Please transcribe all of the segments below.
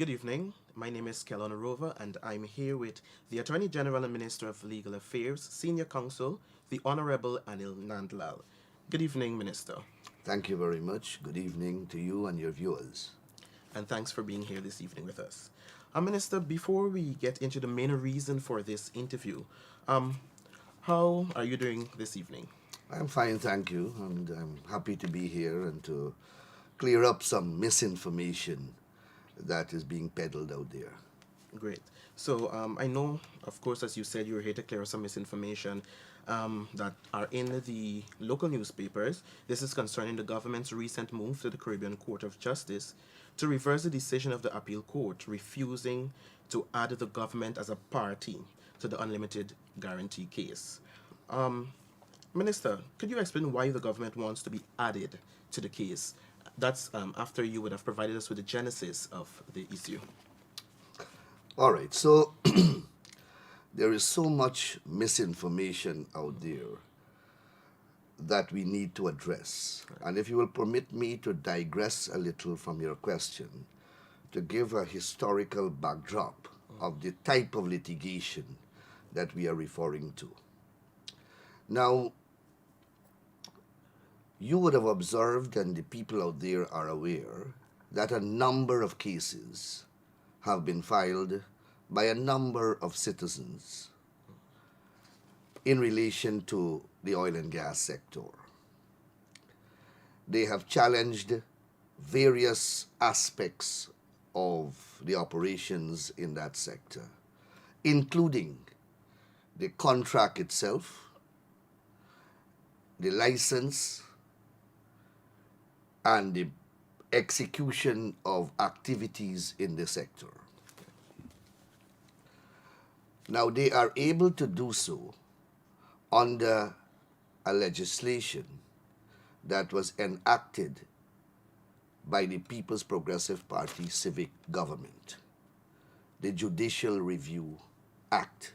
Good evening. My name is Kellon Rover, and I'm here with the Attorney General and Minister of Legal Affairs, Senior Counsel, the Honorable Anil Nandl. Good evening, Minister, Thank you very much. Good evening to you and your viewers. and thanks for being here this evening with us. Minister, before we get into the main reason for this interview, um, how are you doing this evening? I'm fine, thank you, and I'm happy to be here and to clear up some misinformation that is being peddled out there. Great. So I know, of course, as you said, you were here to clear up some misinformation that are in the local newspapers. This is concerning the government's recent move to the Caribbean Court of Justice to reverse the decision of the appeal court refusing to add the government as a party to the unlimited guarantee case. Minister, could you explain why the government wants to be added to the case? That's after you would have provided us with the genesis of the issue. All right, so there is so much misinformation out there that we need to address. And if you will permit me to digress a little from your question, to give a historical backdrop of the type of litigation that we are referring to. Now, you would have observed, and the people out there are aware, that a number of cases have been filed by a number of citizens in relation to the oil and gas sector. They have challenged various aspects of the operations in that sector, including the contract itself, the license, and the execution of activities in the sector. Now, they are able to do so under a legislation that was enacted by the People's Progressive Party civic government, the Judicial Review Act.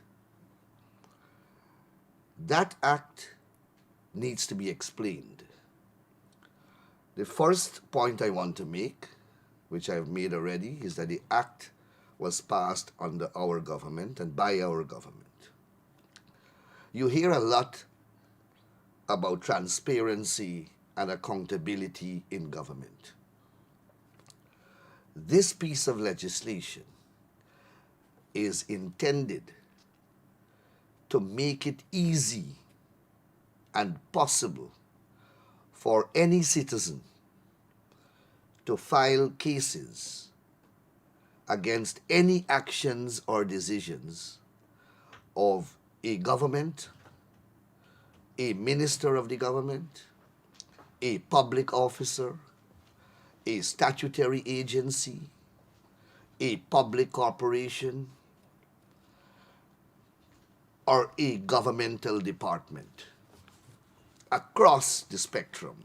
That act needs to be explained. The first point I want to make, which I've made already, is that the act was passed under our government and by our government. You hear a lot about transparency and accountability in government. This piece of legislation is intended to make it easy and possible for any citizen to file cases against any actions or decisions of a government, a minister of the government, a public officer, a statutory agency, a public corporation, or a governmental department. Across the spectrum,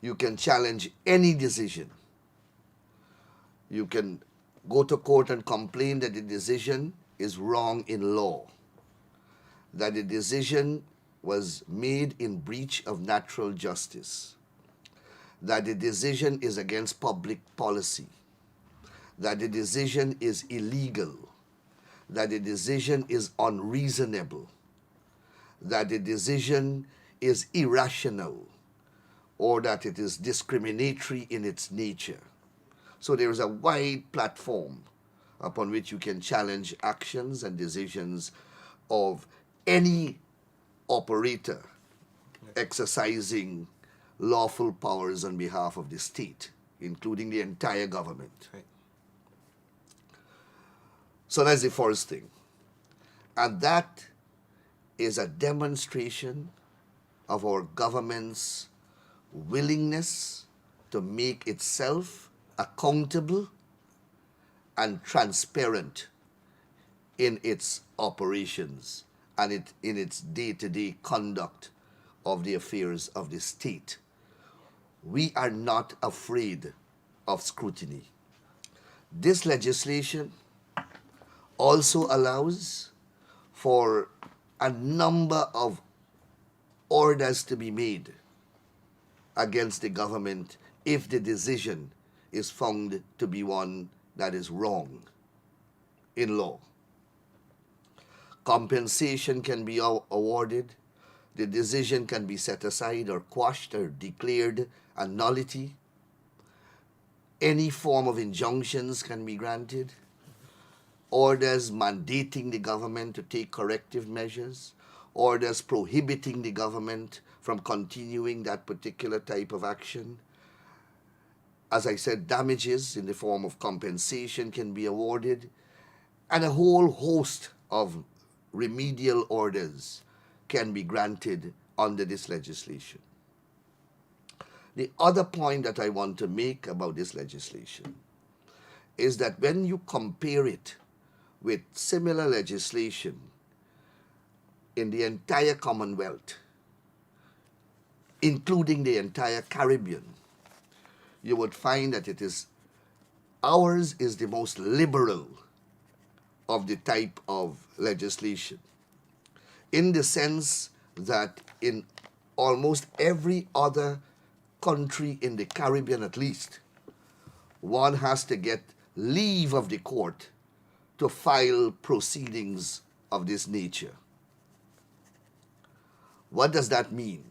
you can challenge any decision. You can go to court and complain that the decision is wrong in law, that the decision was made in breach of natural justice, that the decision is against public policy, that the decision is illegal, that the decision is unreasonable, that the decision is irrational, or that it is discriminatory in its nature. So there is a wide platform upon which you can challenge actions and decisions of any operator exercising lawful powers on behalf of the state, including the entire government. Right. So that's the first thing. And that is a demonstration of our government's willingness to make itself accountable and transparent in its operations and in its day-to-day conduct of the affairs of the state. We are not afraid of scrutiny. This legislation also allows for a number of orders to be made against the government if the decision is found to be one that is wrong in law. Compensation can be awarded, the decision can be set aside or quashed or declared a nullity. Any form of injunctions can be granted, orders mandating the government to take corrective measures, orders prohibiting the government from continuing that particular type of action. As I said, damages in the form of compensation can be awarded, and a whole host of remedial orders can be granted under this legislation. The other point that I want to make about this legislation is that when you compare it with similar legislation in the entire Commonwealth, including the entire Caribbean, you would find that ours is the most liberal of the type of legislation, in the sense that in almost every other country in the Caribbean at least, one has to get leave of the court to file proceedings of this nature. What does that mean?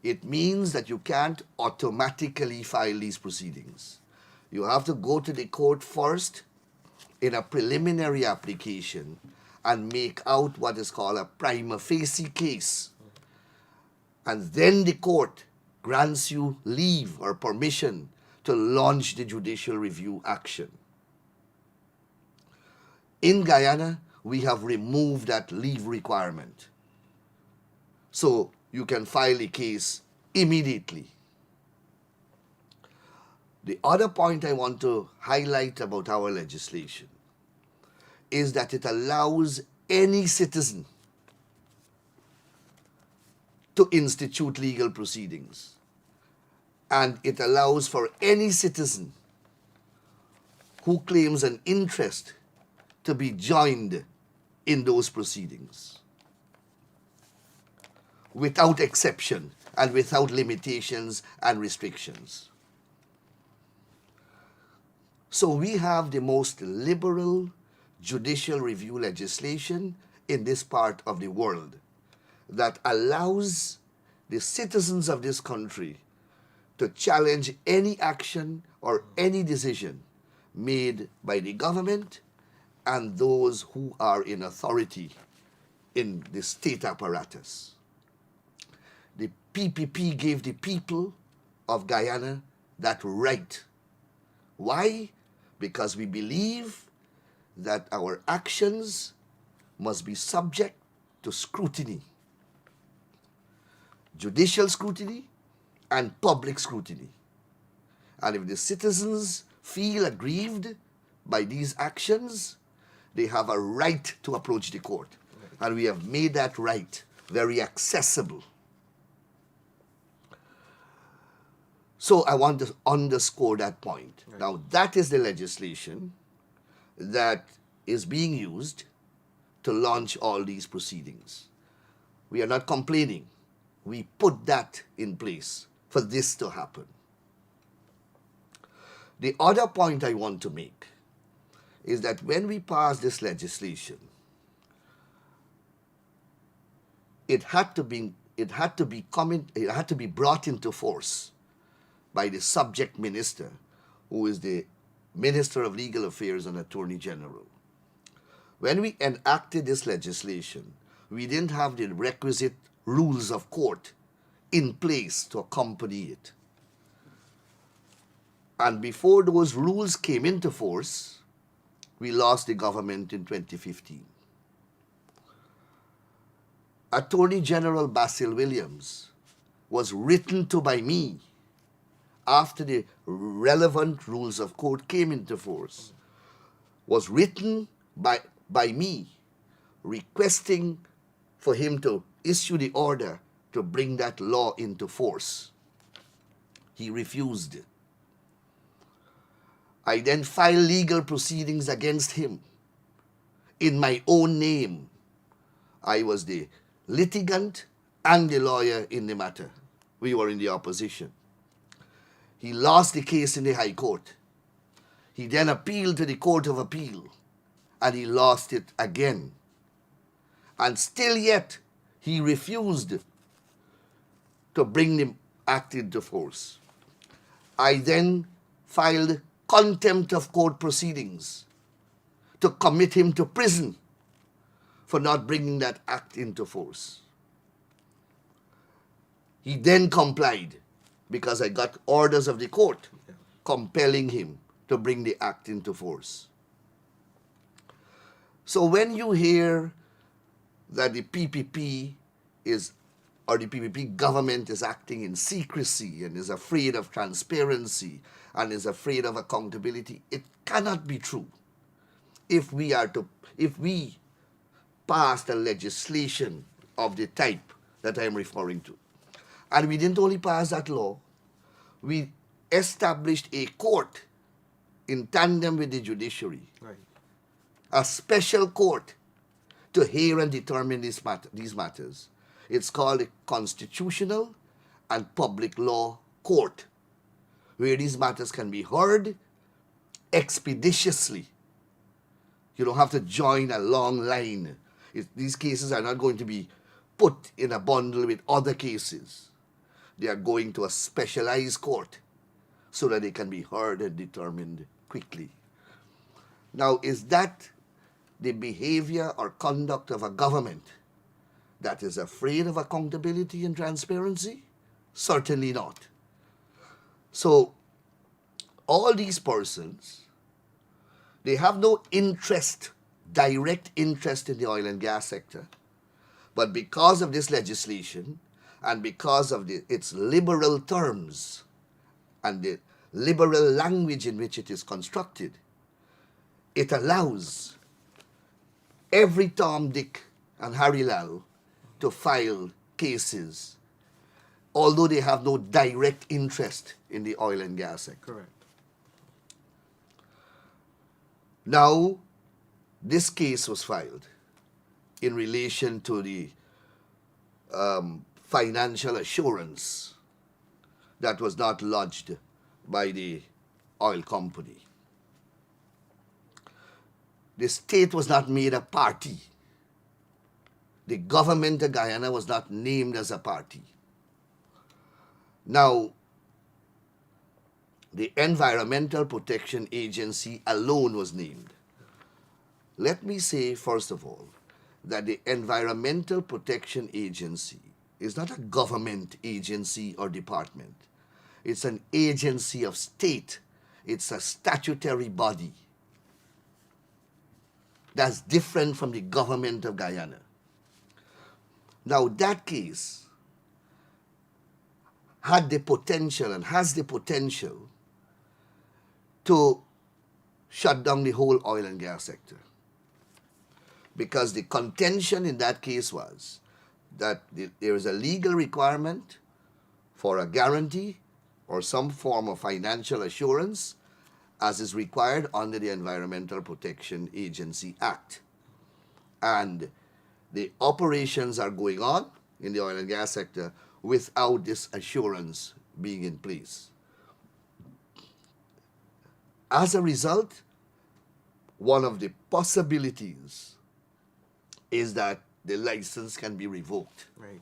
It means that you can't automatically file these proceedings. You have to go to the court first in a preliminary application and make out what is called a prima facie case. And then the court grants you leave or permission to launch the judicial review action. In Guyana, we have removed that leave requirement. So you can file a case immediately. The other point I want to highlight about our legislation is that it allows any citizen to institute legal proceedings. And it allows for any citizen who claims an interest to be joined in those proceedings, without exception and without limitations and restrictions. So we have the most liberal judicial review legislation in this part of the world that allows the citizens of this country to challenge any action or any decision made by the government and those who are in authority in the state apparatus. The PPP gave the people of Guyana that right. Why? Because we believe that our actions must be subject to scrutiny, judicial scrutiny and public scrutiny. And if the citizens feel aggrieved by these actions, they have a right to approach the court. And we have made that right very accessible. So I want to underscore that point. Right. Now, that is the legislation that is being used to launch all these proceedings. We are not complaining. We put that in place for this to happen. The other point I want to make is that when we pass this legislation, it had to be brought into force by the subject minister, who is the Minister of Legal Affairs and Attorney General. When we enacted this legislation, we didn't have the requisite rules of court in place to accompany it. And before those rules came into force, we lost the government in 2015. Attorney General Basil Williams was written to by me after the relevant rules of court came into force, was written by me requesting for him to issue the order to bring that law into force. He refused. I then filed legal proceedings against him in my own name. I was the litigant and the lawyer in the matter. We were in the opposition. He lost the case in the High Court. He then appealed to the Court of Appeal and he lost it again. And still yet, he refused to bring the act into force. I then filed contempt of court proceedings to commit him to prison for not bringing that act into force. He then complied because I got orders of the court compelling him to bring the act into force. So when you hear that the PPP is, or the PPP government is acting in secrecy and is afraid of transparency and is afraid of accountability, it cannot be true. If we passed a legislation of the type that I'm referring to, and we didn't only pass that law, we established a court in tandem with the judiciary, Right. a special court to hear and determine these matters. It's called a Constitutional and Public Law Court, where these matters can be heard expeditiously. You don't have to join a long line. These cases are not going to be put in a bundle with other cases. They are going to a specialized court so that they can be heard and determined quickly. Now, is that the behavior or conduct of a government that is afraid of accountability and transparency? Certainly not. So, all these persons, they have no interest, direct interest in the oil and gas sector. But because of this legislation and because of its liberal terms and the liberal language in which it is constructed, it allows every Tom, Dick, and Harry Lal to file cases, although they have no direct interest in the oil and gas sector. Correct. Now, this case was filed in relation to the financial assurance that was not lodged by the oil company. The state was not made a party. The government of Guyana was not named as a party. Now, the Environmental Protection Agency alone was named. Let me say, first of all, that the Environmental Protection Agency is not a government agency or department. It's an agency of state. It's a statutory body. That's different from the government of Guyana. Now, that case had the potential and has the potential to shut down the whole oil and gas sector. Because the contention in that case was that there is a legal requirement for a guarantee or some form of financial assurance as is required under the Environmental Protection Agency Act. And the operations are going on in the oil and gas sector without this assurance being in place. As a result, one of the possibilities is that the license can be revoked. Right.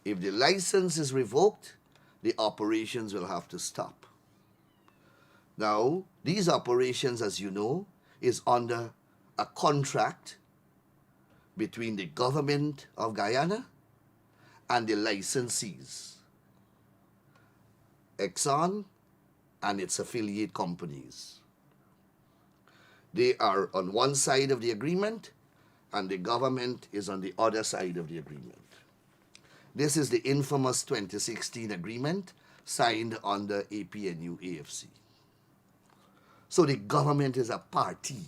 If the license is revoked, the operations will have to stop. Now, these operations, as you know, is under a contract between the government of Guyana and the licensees, Exxon and its affiliate companies. They are on one side of the agreement and the government is on the other side of the agreement. This is the infamous 2016 agreement signed under APNU AFC. So the government is a party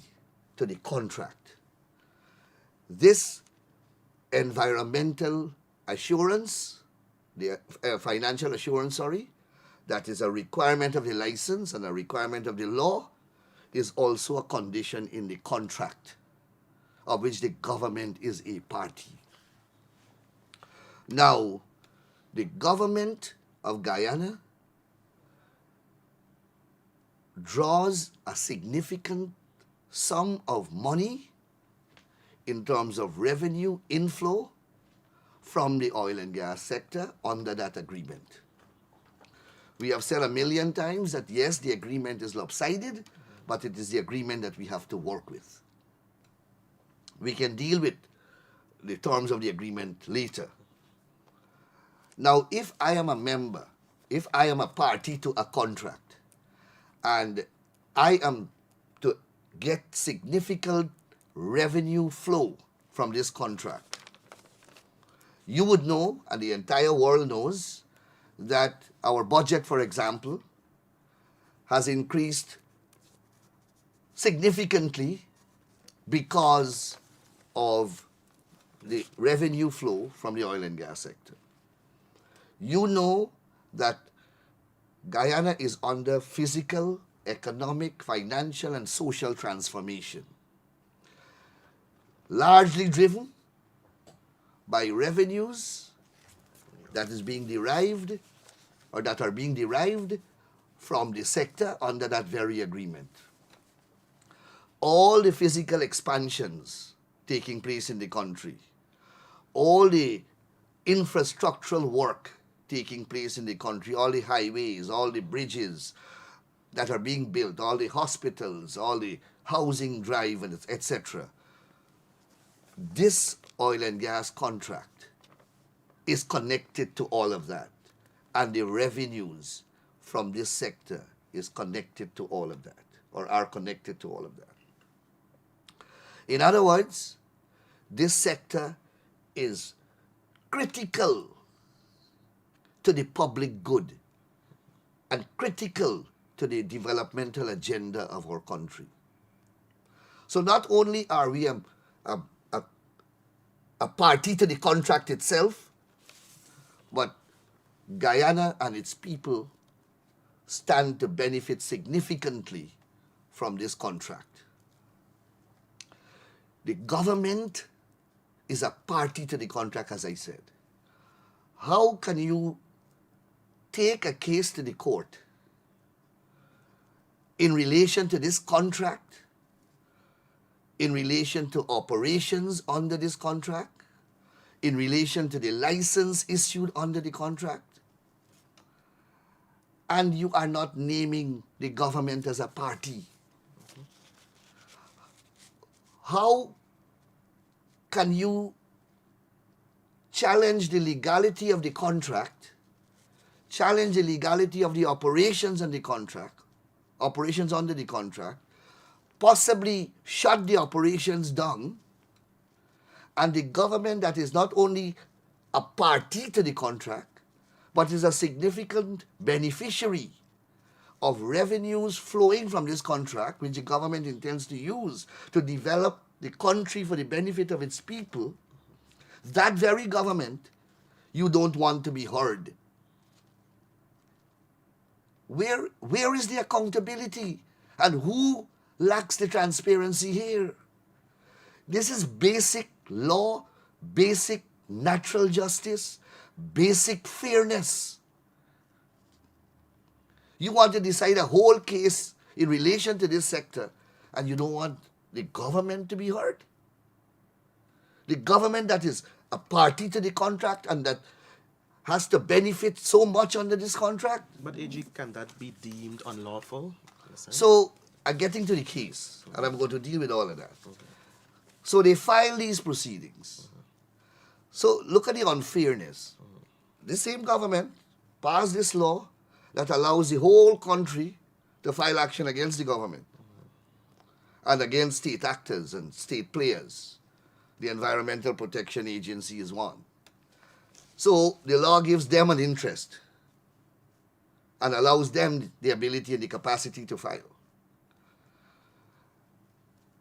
to the contract. This environmental assurance, the financial assurance, that is a requirement of the license and a requirement of the law, is also a condition in the contract of which the government is a party. Now, the government of Guyana draws a significant sum of money in terms of revenue inflow from the oil and gas sector under that agreement. We have said a million times that yes, the agreement is lopsided, but it is the agreement that we have to work with. We can deal with the terms of the agreement later. Now, if I am a member, if I am a party to a contract, and I am to get significant revenue flow from this contract, you would know, and the entire world knows, that our budget, for example, has increased significantly because of the revenue flow from the oil and gas sector. You know that Guyana is under physical, economic, financial, and social transformation, largely driven by revenues that is being derived or that are being derived from the sector under that very agreement. All the physical expansions taking place in the country, all the infrastructural work taking place in the country, all the highways, all the bridges that are being built, all the hospitals, all the housing drive, etc. This oil and gas contract is connected to all of that, and the revenues from this sector is connected to all of that, or are connected to all of that. In other words, this sector is critical to the public good and critical to the developmental agenda of our country. So not only are we a party to the contract itself, but Guyana and its people stand to benefit significantly from this contract. The government is a party to the contract, as I said. How can you take a case to the court in relation to this contract, in relation to operations under this contract, in relation to the license issued under the contract, and you are not naming the government as a party? How can you challenge the legality of the contract, challenge the legality of the operations on the contract, operations under the contract, possibly shut the operations down, and the government that is not only a party to the contract, but is a significant beneficiary of revenues flowing from this contract, which the government intends to use to develop the country for the benefit of its people, that very government you don't want to be heard. Where is the accountability, and who lacks the transparency here? This is basic law, basic natural justice, basic fairness. You want to decide a whole case in relation to this sector, and you don't want the government to be heard? The government that is a party to the contract and that has to benefit so much under this contract? But AG, can that be deemed unlawful? So, I'm getting to the case, and I'm going to deal with all of that. Okay. So they file these proceedings. So look at the unfairness. This same government passed this law that allows the whole country to file action against the government and against state actors and state players. The Environmental Protection Agency is one. So the law gives them an interest and allows them the ability and the capacity to file.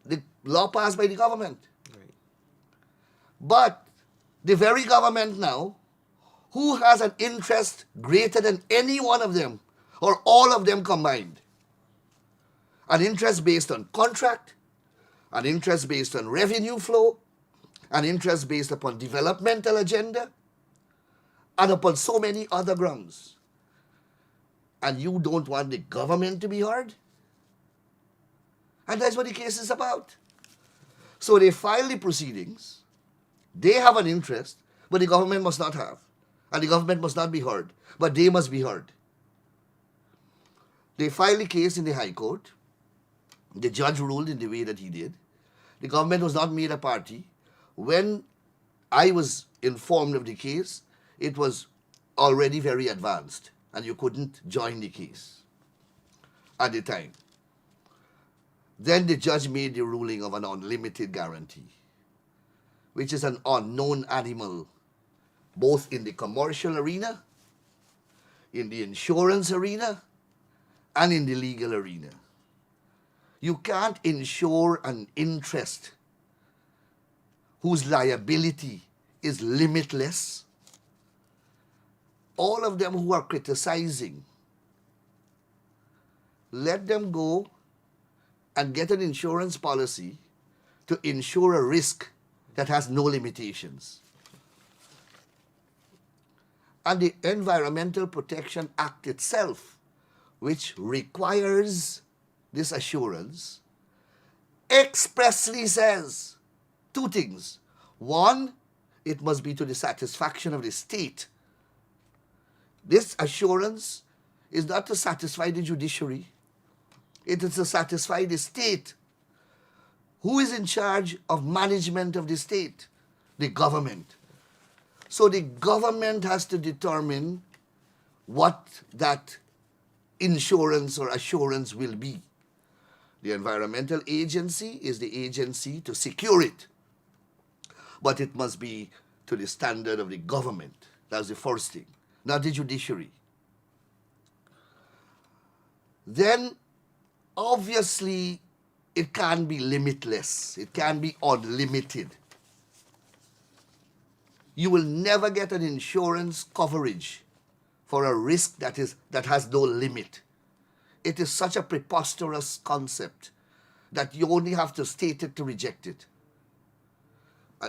The law passed by the government. Right. But the very government now, who has an interest greater than any one of them or all of them combined, an interest based on contract, an interest based on revenue flow, an interest based upon developmental agenda, and upon so many other grounds. And you don't want the government to be heard? And that's what the case is about. So they file the proceedings. They have an interest, but the government must not have. And the government must not be heard, but they must be heard. They filed the case in the High Court. The judge ruled in the way that he did. The government was not made a party. When I was informed of the case, it was already very advanced, and you couldn't join the case at the time. Then the judge made the ruling of an unlimited guarantee, which is an unknown animal, both in the commercial arena, in the insurance arena, and in the legal arena. You can't insure an interest whose liability is limitless. All of them who are criticizing, let them go and get an insurance policy to insure a risk that has no limitations. And the Environmental Protection Act itself, which requires this assurance, expressly says two things. One, it must be to the satisfaction of the state. This assurance is not to satisfy the judiciary. It is to satisfy the state. Who is in charge of management of the state? The government. So the government has to determine what that insurance or assurance will be. The environmental agency is the agency to secure it. But it must be to the standard of the government. That's the first thing, not the judiciary. Then, obviously, it can be limitless. It can be unlimited. You will never get an insurance coverage for a risk that has no limit. It is such a preposterous concept that you only have to state it to reject it.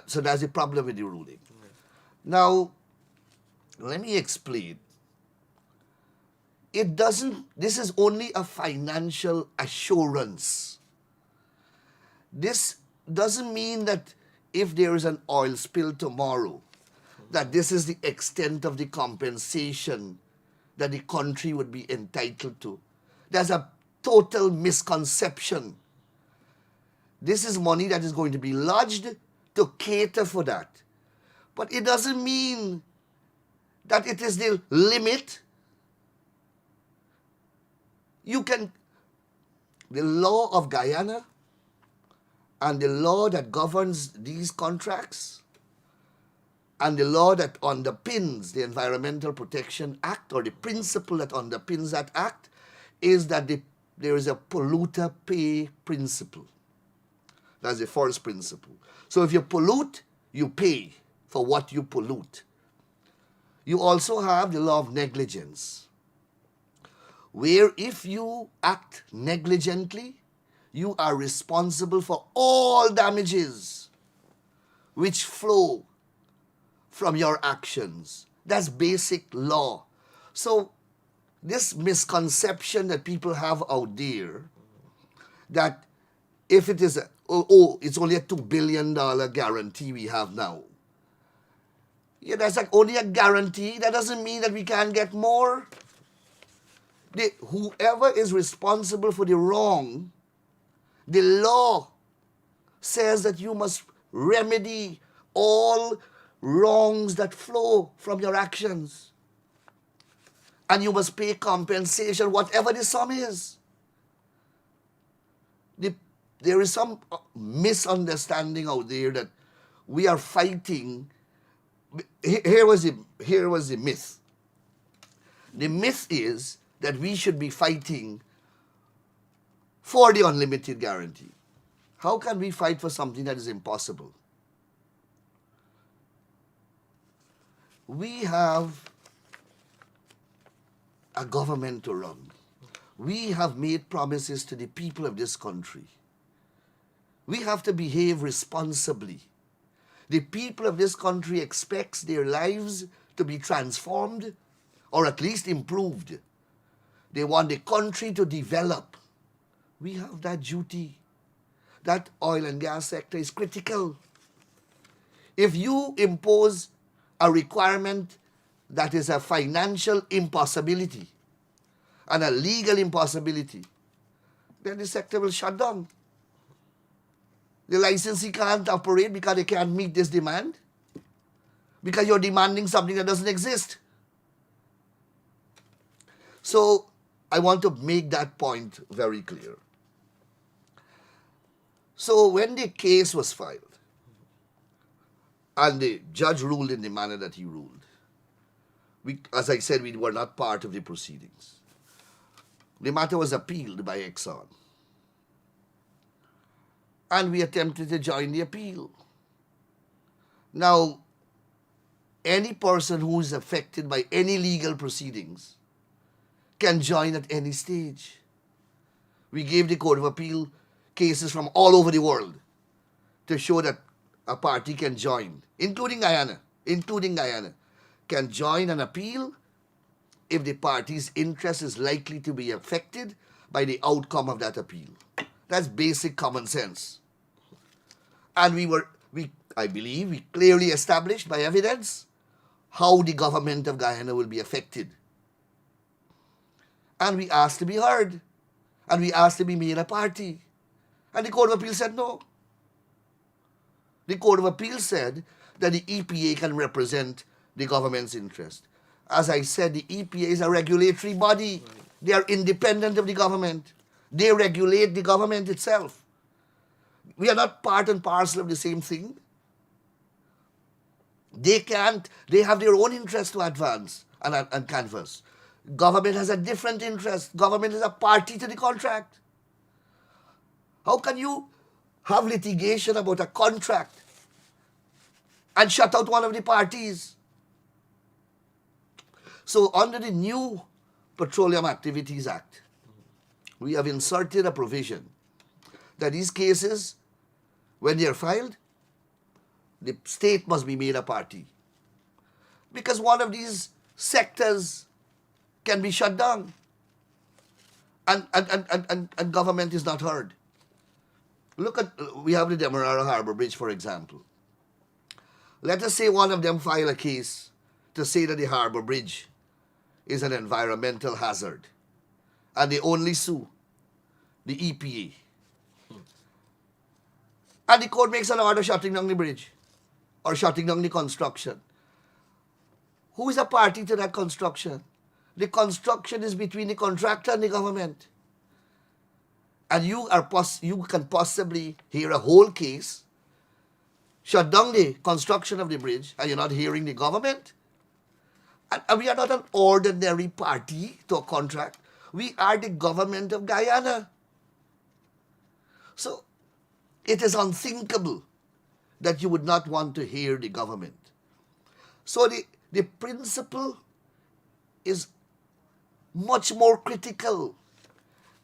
So that's the problem with the ruling. Now, let me explain. This is only a financial assurance. This doesn't mean that if there is an oil spill tomorrow, that this is the extent of the compensation that the country would be entitled to. There's a total misconception. This is money that is going to be lodged to cater for that. But it doesn't mean that it is the limit. The law of Guyana and the law that governs these contracts and the law that underpins the Environmental Protection Act, or the principle that underpins that act, is that there is a polluter pay principle. That's the first principle. So if you pollute, you pay for what you pollute. You also have the law of negligence, where if you act negligently, you are responsible for all damages which flow from your actions. That's basic law. So this misconception that people have out there, that if it is it's only a $2 billion guarantee we have now. Yeah, that's like only a guarantee. That doesn't mean that we can't get more. Whoever is responsible for the wrong, the law says that you must remedy all wrongs that flow from your actions. And you must pay compensation, whatever the sum is. There is some misunderstanding out there that we are fighting. Here was the myth. The myth is that we should be fighting for the unlimited guarantee. How can we fight for something that is impossible? We have a government to run. We have made promises to the people of this country. We have to behave responsibly. The people of this country expects their lives to be transformed or at least improved. They want the country to develop. We have that duty that oil and gas sector is critical. If you impose a requirement that is a financial impossibility and a legal impossibility, then the sector will shut down. The licensee can't operate because they can't meet this demand, because you're demanding something that doesn't exist. So I want to make that point very clear. So when the case was filed and the judge ruled in the manner that he ruled, as I said, we were not part of the proceedings. The matter was appealed by Exxon. And we attempted to join the appeal. Now, any person who is affected by any legal proceedings can join at any stage. We gave the Court of Appeal cases from all over the world to show that a party can join, including Guyana, can join an appeal if the party's interest is likely to be affected by the outcome of that appeal. That's basic common sense. And I believe we clearly established by evidence how the government of Guyana will be affected. And we asked to be heard. And we asked to be made a party. And the Court of Appeal said no. The Court of Appeal said that the EPA can represent the government's interest. As I said, the EPA is a regulatory body. Right. They are independent of the government. They regulate the government itself. We are not part and parcel of the same thing. They have their own interest to advance and canvass. Government has a different interest. Government is a party to the contract. How can you have litigation about a contract and shut out one of the parties? So under the new Petroleum Activities Act, we have inserted a provision that these cases, when they are filed, the state must be made a party. Because one of these sectors can be shut down and government is not heard. We have the Demerara Harbour Bridge, for example. Let us say one of them file a case to say that the Harbour Bridge is an environmental hazard and they only sue the EPA. And the court makes an order shutting down the bridge or shutting down the construction. Who is a party to that construction? The construction is between the contractor and the government. And you can possibly hear a whole case, shut down the construction of the bridge, and you're not hearing the government. And we are not an ordinary party to a contract. We are the government of Guyana. So it is unthinkable that you would not want to hear the government. So the principle is much more critical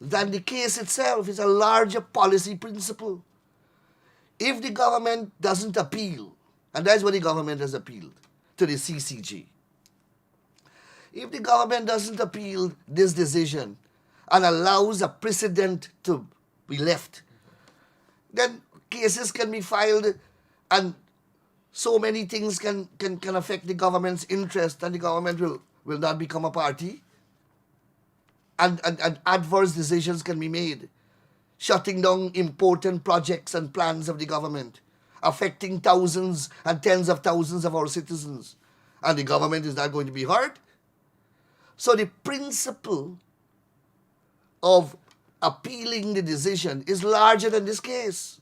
than the case itself. It's a larger policy principle. If the government doesn't appeal, and that's what the government has appealed to the CCJ, if the government doesn't appeal this decision and allows a precedent to be left, then cases can be filed and so many things can affect the government's interest, and the government will not become a party. And adverse decisions can be made, shutting down important projects and plans of the government, affecting thousands and tens of thousands of our citizens. And the government is not going to be heard. So the principle of appealing the decision is larger than this case.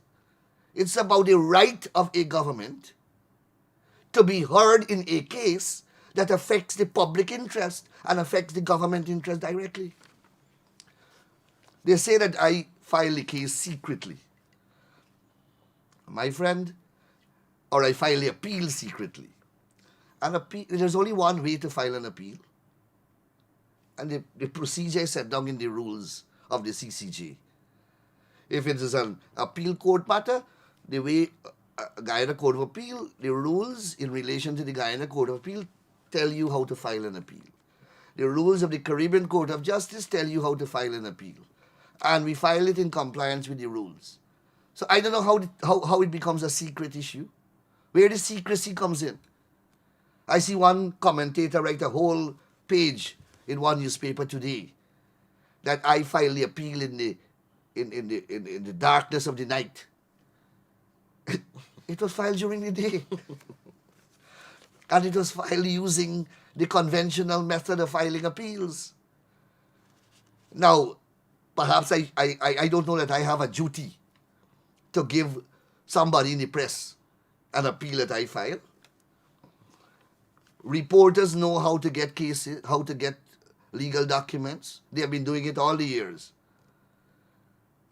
It's about the right of a government to be heard in a case that affects the public interest and affects the government interest directly. They say that I file the case secretly, my friend, or I file the appeal secretly. There's only one way to file an appeal. And the procedure is set down in the rules of the CCJ. If it is an appeal court matter, the way Guyana Court of Appeal, the rules in relation to the Guyana Court of Appeal tell you how to file an appeal. The rules of the Caribbean Court of Justice tell you how to file an appeal. And we file it in compliance with the rules. So I don't know how it becomes a secret issue, where the secrecy comes in. I see one commentator write a whole page in one newspaper today that I filed the appeal in the darkness of the night. It was filed during the day. And it was filed using the conventional method of filing appeals. Now, perhaps I don't know that I have a duty to give somebody in the press an appeal that I file. Reporters know how to get cases, how to get legal documents. They have been doing it all the years.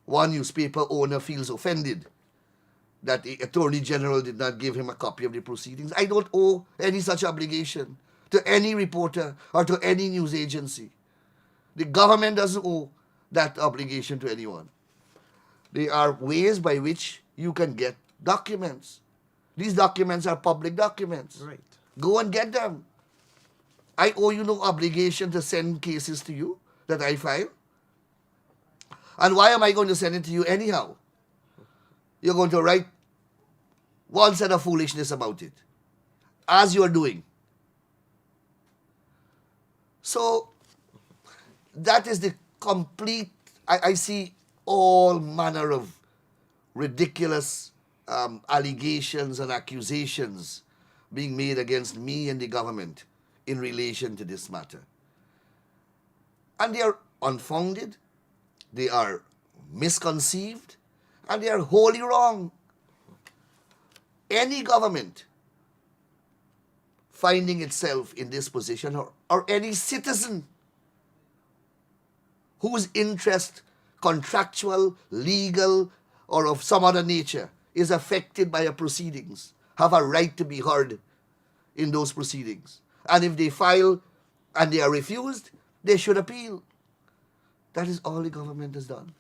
One newspaper owner feels offended that the Attorney General did not give him a copy of the proceedings. I don't owe any such obligation to any reporter or to any news agency. The government doesn't owe that obligation to anyone. There are ways by which you can get documents. These documents are public documents. Right. Go and get them. I owe you no obligation to send cases to you that I file. And why am I going to send it to you anyhow? You're going to write one set of foolishness about it, as you're doing. So, that is the complete, I see all manner of ridiculous allegations and accusations being made against me and the government in relation to this matter. And they are unfounded, they are misconceived, and they are wholly wrong. Any government finding itself in this position, or any citizen whose interest, contractual, legal, or of some other nature, is affected by a proceedings, have a right to be heard in those proceedings. And if they file and they are refused, they should appeal. That is all the government has done.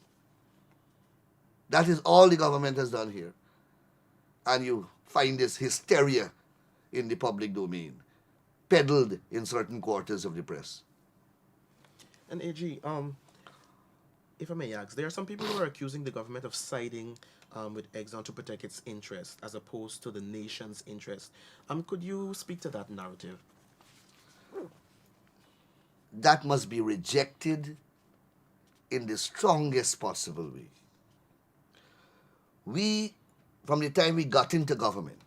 That is all the government has done here. And you find this hysteria in the public domain, peddled in certain quarters of the press. And AG, if I may ask, there are some people who are accusing the government of siding with Exxon to protect its interest as opposed to the nation's interest. Could you speak to that narrative? That must be rejected in the strongest possible way. We, from the time we got into government,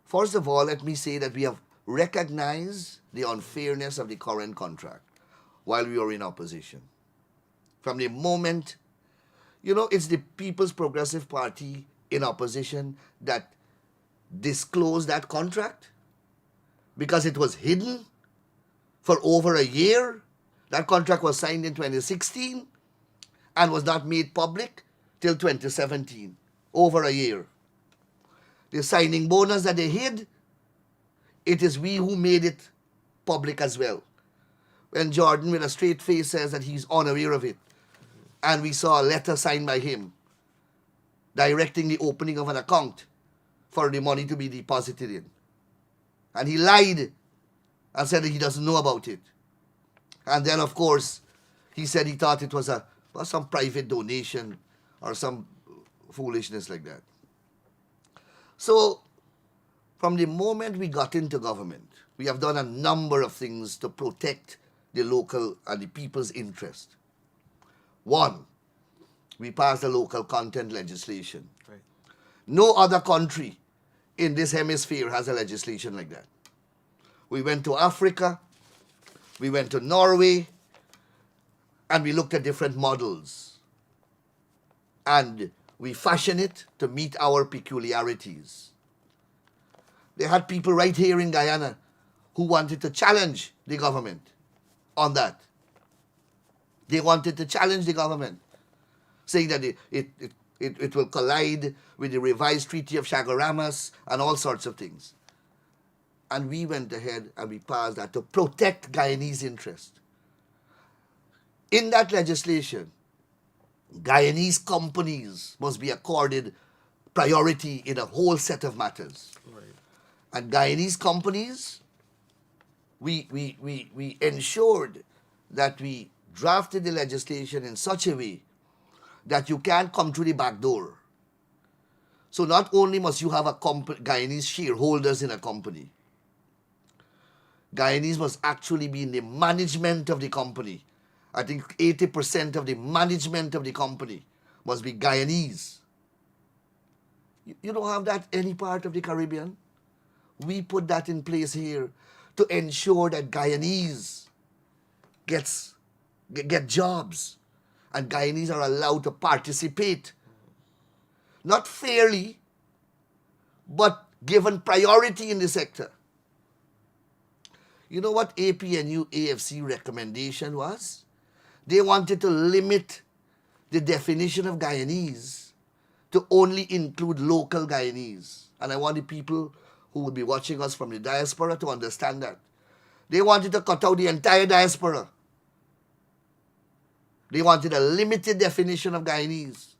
first of all, let me say that we have recognized the unfairness of the current contract while we were in opposition. From the moment, it's the People's Progressive Party in opposition that disclosed that contract because it was hidden for over a year. That contract was signed in 2016 and was not made public till 2017, over a year. The signing bonus that they hid, it is we who made it public as well. When Jordan with a straight face says that he's unaware of it, and we saw a letter signed by him directing the opening of an account for the money to be deposited in. And he lied and said that he doesn't know about it. And then, of course, he said he thought it was some private donation or some foolishness like that. So, from the moment we got into government, we have done a number of things to protect the local and the people's interest. One, we passed the local content legislation. Right. No other country in this hemisphere has a legislation like that. We went to Africa, we went to Norway, and we looked at different models. And we fashioned it to meet our peculiarities. They had people right here in Guyana who wanted to challenge the government on that. They wanted to challenge the government, saying that it will collide with the revised Treaty of Chaguaramas and all sorts of things. And we went ahead and we passed that to protect Guyanese interest. In that legislation, Guyanese companies must be accorded priority in a whole set of matters. Right. And Guyanese companies, we ensured that we drafted the legislation in such a way that you can't come through the back door. So not only must you have a Guyanese shareholders in a company, Guyanese must actually be in the management of the company. I think 80% of the management of the company must be Guyanese. You don't have that any part of the Caribbean. We put that in place here to ensure that Guyanese get jobs and Guyanese are allowed to participate, not fairly, but given priority in the sector. You know what APNU AFC recommendation was? They wanted to limit the definition of Guyanese to only include local Guyanese. And I want the people who will be watching us from the diaspora to understand that. They wanted to cut out the entire diaspora. They wanted a limited definition of Guyanese.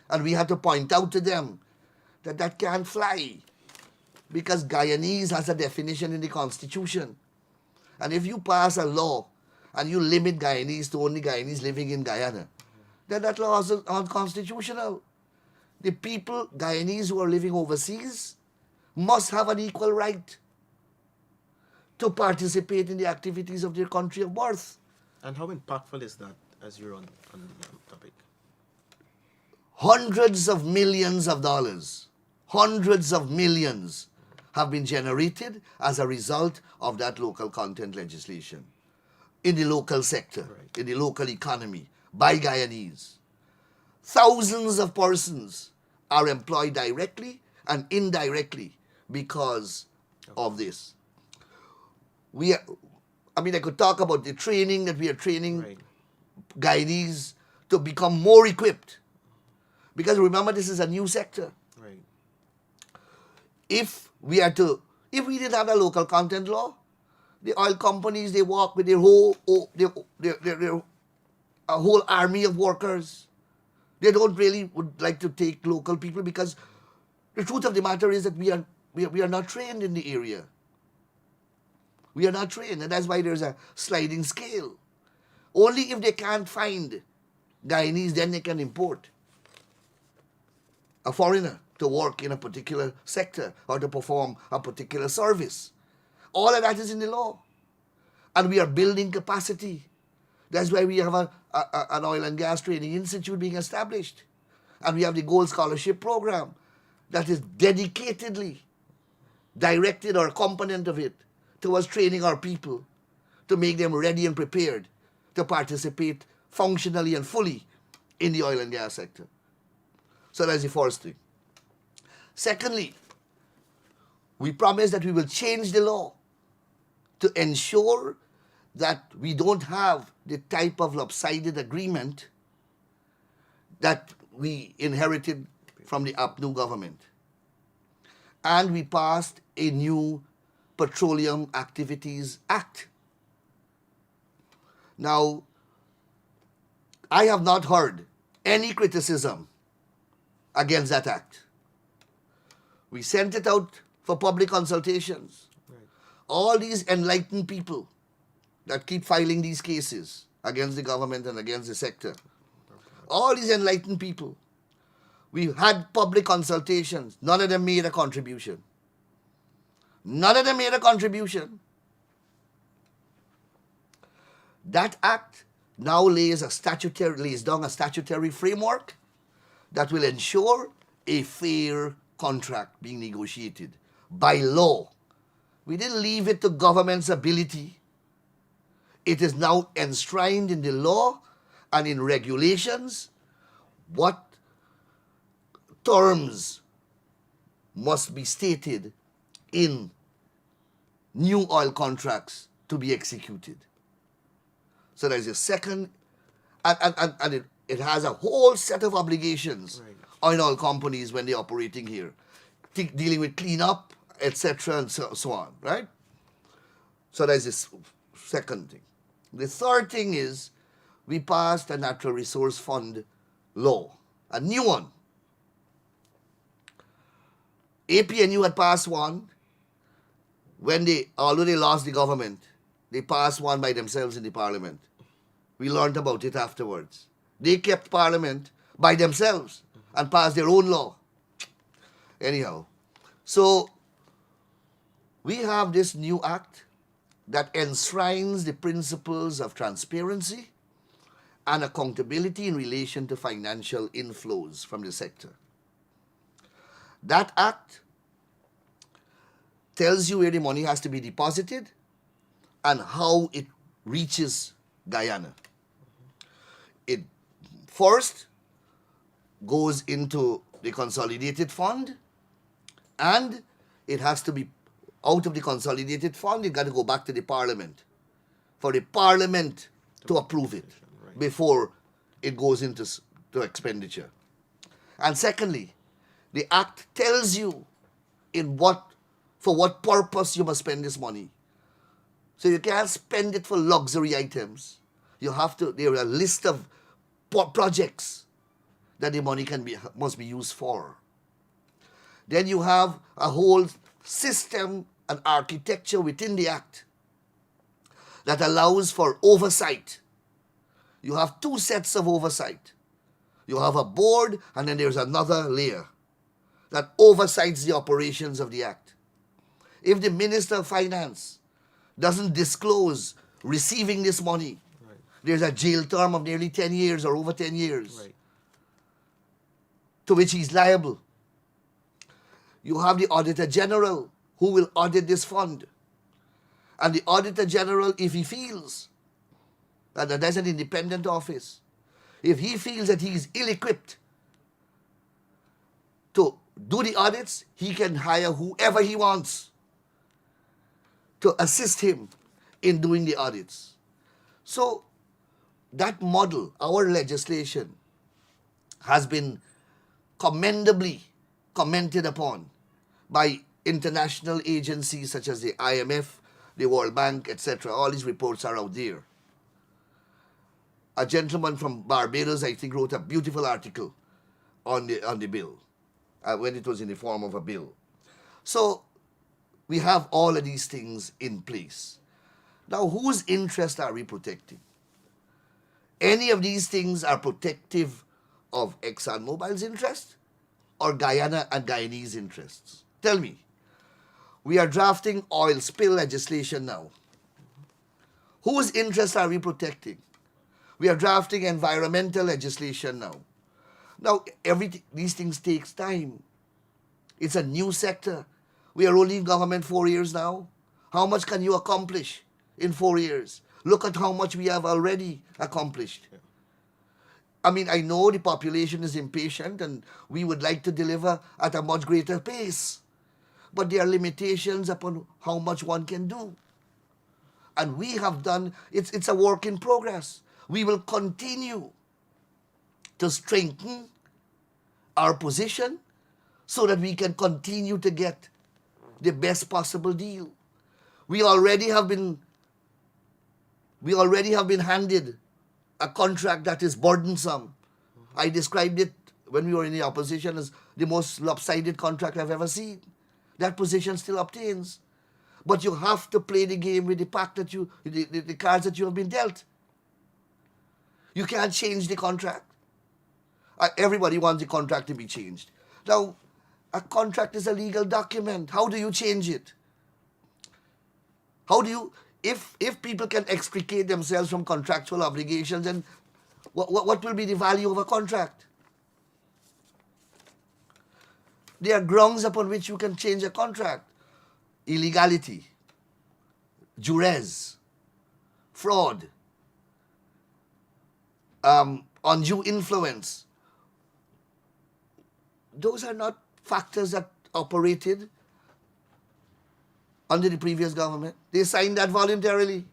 And we had to point out to them that that can't fly, because Guyanese has a definition in the Constitution. And if you pass a law and you limit Guyanese to only Guyanese living in Guyana, then that law is unconstitutional. The people, Guyanese who are living overseas, must have an equal right to participate in the activities of their country of birth. And how impactful is that as you're on the topic? Hundreds of millions of dollars, hundreds of millions have been generated as a result of that local content legislation in the local sector, Right. in the local economy, by Guyanese. Thousands of persons are employed directly and indirectly because of this. I could talk about the training that we are training Right. Guyanese to become more equipped. Because remember, this is a new sector. Right. If we didn't have a local content law, the oil companies, they walk with their whole a whole army of workers. They don't really would like to take local people, because the truth of the matter is that we are not trained in the area. We are not trained, and that's why there's a sliding scale. Only if they can't find Guyanese, then they can import a foreigner to work in a particular sector or to perform a particular service. All of that is in the law. And we are building capacity. That's why we have an oil and gas training institute being established. And we have the Gold Scholarship Program that is dedicatedly directed, or a component of it, towards training our people to make them ready and prepared to participate functionally and fully in the oil and gas sector. So that's the first thing. Secondly, we promise that we will change the law to ensure that we don't have the type of lopsided agreement that we inherited from the APNU government. And we passed a new Petroleum Activities Act. Now, I have not heard any criticism against that act. We sent it out for public consultations. Right. All these enlightened people that keep filing these cases against the government and against the sector, all these enlightened people, we had public consultations. None of them made a contribution. None of them made a contribution. That act now lays down a statutory framework that will ensure a fair contract being negotiated by law. We didn't leave it to government's ability. It is now enshrined in the law and in regulations what terms must be stated in new oil contracts to be executed. So there's a second, and it has a whole set of obligations on oil companies when they're operating here, dealing with cleanup, etc., and so on, right? So there's this second thing. The third thing is we passed a Natural Resource Fund law, a new one. APNU had passed one although they lost the government, they passed one by themselves in the parliament. We learned about it afterwards. They kept parliament by themselves and pass their own law. Anyhow, so we have this new act that enshrines the principles of transparency and accountability in relation to financial inflows from the sector. That act tells you where the money has to be deposited and how it reaches Guyana. It first goes into the consolidated fund, and it has to be out of the consolidated fund. It got to go back to the parliament for the parliament to approve it before it goes into to expenditure. And secondly, the act tells you for what purpose you must spend this money. So you can't spend it for luxury items. There are a list of projects that the money must be used for. Then you have a whole system and architecture within the act that allows for oversight. You have two sets of oversight. You have a board, and then there's another layer that oversights the operations of the act. If the Minister of Finance doesn't disclose receiving this money, there's a jail term of nearly 10 years or over 10 years to which he's liable. You have the Auditor General who will audit this fund. And the Auditor General, if he feels that that's an independent office, if he feels that he is ill-equipped to do the audits, he can hire whoever he wants to assist him in doing the audits. So that model, our legislation, has been commendably commented upon by international agencies such as the IMF, the World Bank, etc. All these reports are out there. A gentleman from Barbados, I think, wrote a beautiful article on the bill when it was in the form of a bill. So we have all of these things in place. Now, whose interest are we protecting? Any of these things are protective of ExxonMobil's interest or Guyana and Guyanese interests? Tell me. We are drafting oil spill legislation now. Whose interests are we protecting? We are drafting environmental legislation now. Now, these things takes time. It's a new sector. We are only in government 4 years now. How much can you accomplish in 4 years? Look at how much we have already accomplished. I mean, I know the population is impatient and we would like to deliver at a much greater pace. But there are limitations upon how much one can do. And we have done, it's a work in progress. We will continue to strengthen our position so that we can continue to get the best possible deal. We already have been handed a contract that is burdensome. I described it when we were in the opposition as the most lopsided contract I've ever seen. That position still obtains. But you have to play the game with the cards that you have been dealt. You can't change the contract. Everybody wants the contract to be changed. Now, a contract is a legal document. How do you change it? How do you, if people can extricate themselves from contractual obligations, then what will be the value of a contract? There are grounds upon which you can change a contract. Illegality, duress, fraud, undue influence. Those are not factors that operated under the previous government. They signed that voluntarily.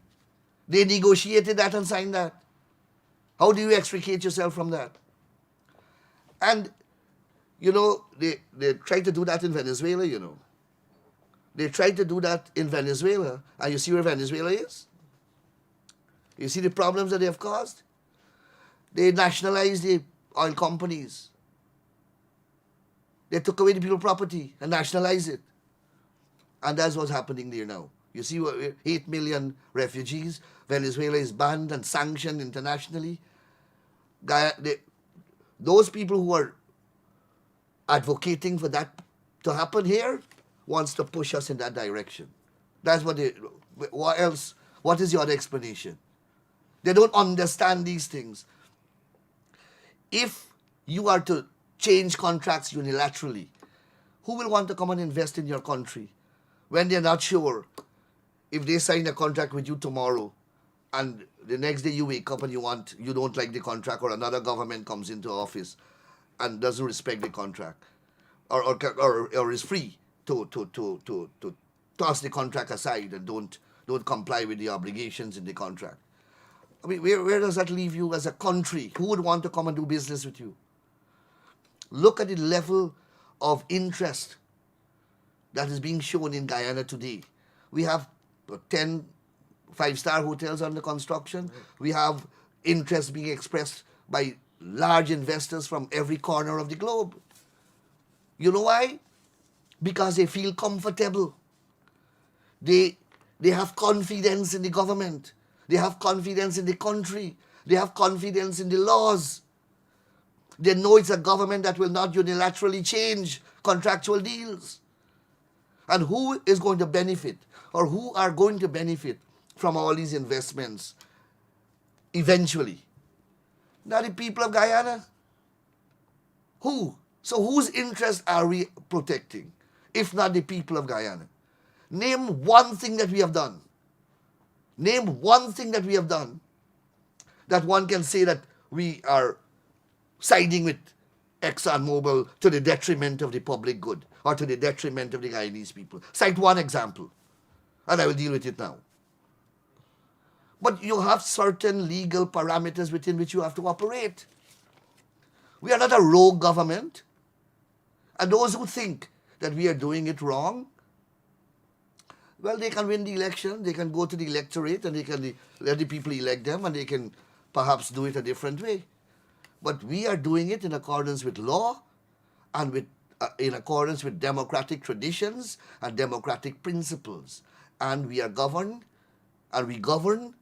They negotiated that and signed that. How do you extricate yourself from that? And, you know, they tried to do that in Venezuela, you know. They tried to do that in Venezuela, and you see where Venezuela is? You see the problems that they have caused? They nationalized the oil companies. They took away the people's property and nationalized it. And that's what's happening there now. You see, 8 million refugees. Venezuela is banned and sanctioned internationally. Those people who are advocating for that to happen here wants to push us in that direction. That's what they. What else? What is your other explanation? They don't understand these things. If you are to change contracts unilaterally, who will want to come and invest in your country when they're not sure if they sign a contract with you tomorrow and the next day you wake up and you don't like the contract, or another government comes into office and doesn't respect the contract, or is free to toss the contract aside and don't comply with the obligations in the contract. I mean, where does that leave you as a country? Who would want to come and do business with you? Look at the level of interest that is being shown in Guyana today. We have 10 five-star hotels under construction. We have interest being expressed by large investors from every corner of the globe. You know why? Because they feel comfortable. They have confidence in the government. They have confidence in the country. They have confidence in the laws. They know it's a government that will not unilaterally change contractual deals. And who is going to benefit, or who are going to benefit from all these investments eventually? Not the people of Guyana. Who? So whose interest are we protecting, if not the people of Guyana? Name one thing that we have done. Name one thing that we have done that one can say that we are siding with ExxonMobil to the detriment of the public good or to the detriment of the Guyanese people. Cite one example, and I will deal with it now. But you have certain legal parameters within which you have to operate. We are not a rogue government. And those who think that we are doing it wrong, well, they can win the election, they can go to the electorate and they can let the people elect them, and they can perhaps do it a different way. But we are doing it in accordance with law and in accordance with democratic traditions and democratic principles. And we are governed, and we govern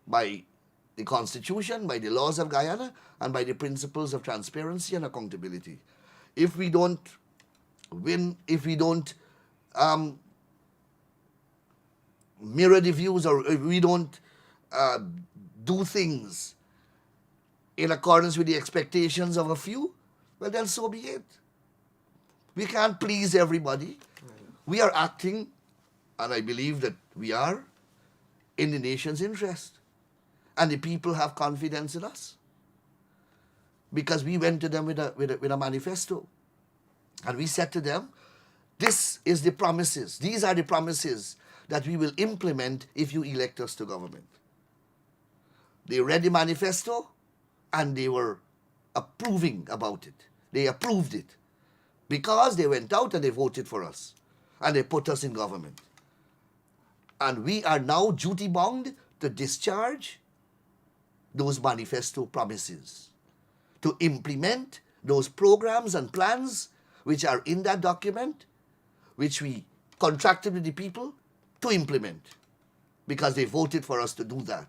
by the Constitution, by the laws of Guyana, and by the principles of transparency and accountability. If we don't if we don't mirror the views, or if we don't do things in accordance with the expectations of a few, well, then so be it. We can't please everybody. We are acting, and I believe that we are, in the nation's interest. And the people have confidence in us. Because we went to them with a manifesto. And we said to them, this is the promises. These are the promises that we will implement if you elect us to government. They read the manifesto and they were approving about it. They approved it because they went out and they voted for us and they put us in government. And we are now duty bound to discharge those manifesto promises, to implement those programs and plans which are in that document, which we contracted with the people to implement because they voted for us to do that.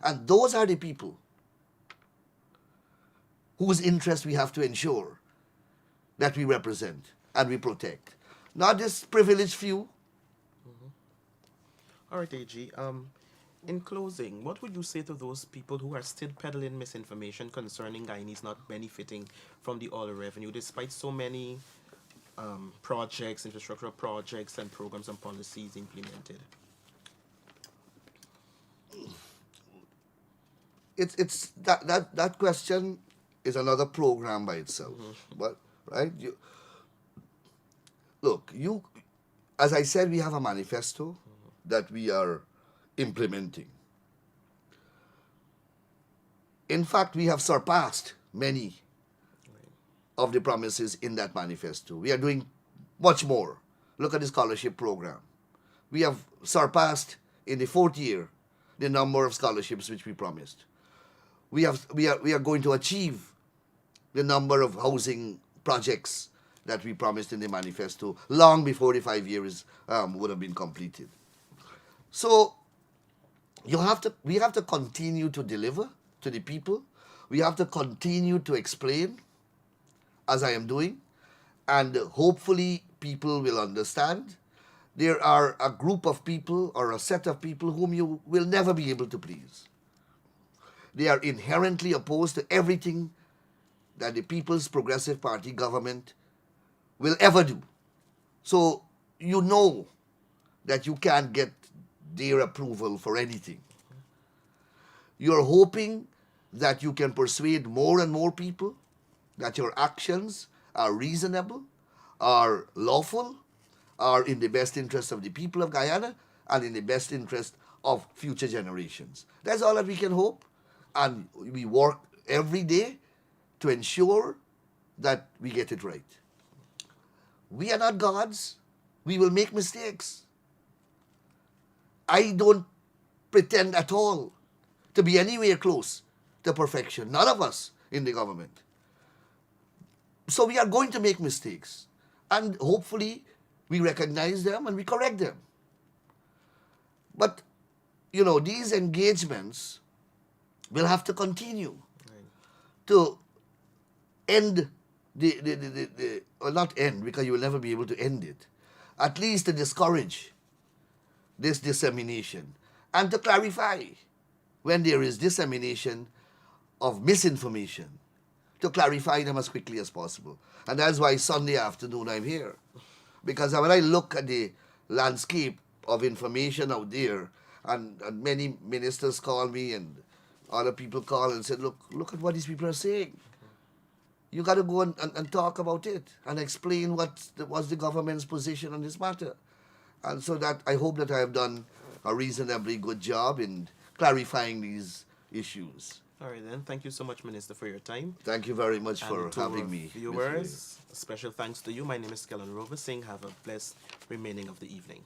And those are the people whose interest we have to ensure that we represent and we protect. Not this privileged few. All right, AG. In closing, what would you say to those people who are still peddling misinformation concerning Guyanese not benefiting from the oil revenue, despite so many projects, infrastructural projects, and programs and policies implemented? It's that question is another program by itself. But right, you, as I said, we have a manifesto that we are implementing. In fact, we have surpassed many of the promises in that manifesto. We are doing much more. Look at the scholarship program. We have surpassed in the fourth year the number of scholarships which we promised. We are going to achieve the number of housing projects that we promised in the manifesto long before the 5 years would have been completed. So we have to continue to deliver to the people. We have to continue to explain, as I am doing, and hopefully people will understand. There are a group of people or a set of people whom you will never be able to please. They are inherently opposed to everything that the People's Progressive Party government will ever do. So you know that you can't get their approval for anything. You're hoping that you can persuade more and more people that your actions are reasonable, are lawful, are in the best interest of the people of Guyana and in the best interest of future generations. That's all that we can hope. And we work every day to ensure that we get it right. We are not gods. We will make mistakes. I don't pretend at all to be anywhere close to perfection. None of us in the government. So we are going to make mistakes. And hopefully we recognize them and we correct them. But, these engagements will have to continue to end or not end, because you will never be able to end it, at least to discourage this dissemination and to clarify when there is dissemination of misinformation, to clarify them as quickly as possible. And that's why Sunday afternoon I'm here. Because when I look at the landscape of information out there, and many ministers call me and other people call and said, look at what these people are saying. You got to go and talk about it and explain what's the government's position on this matter. And so that I hope that I have done a reasonably good job in clarifying these issues. All right, then. Thank you so much, Minister, for your time. Thank you very much for And to having our me. viewers, a special thanks to you. My name is Kellen Rover, saying have a blessed remaining of the evening.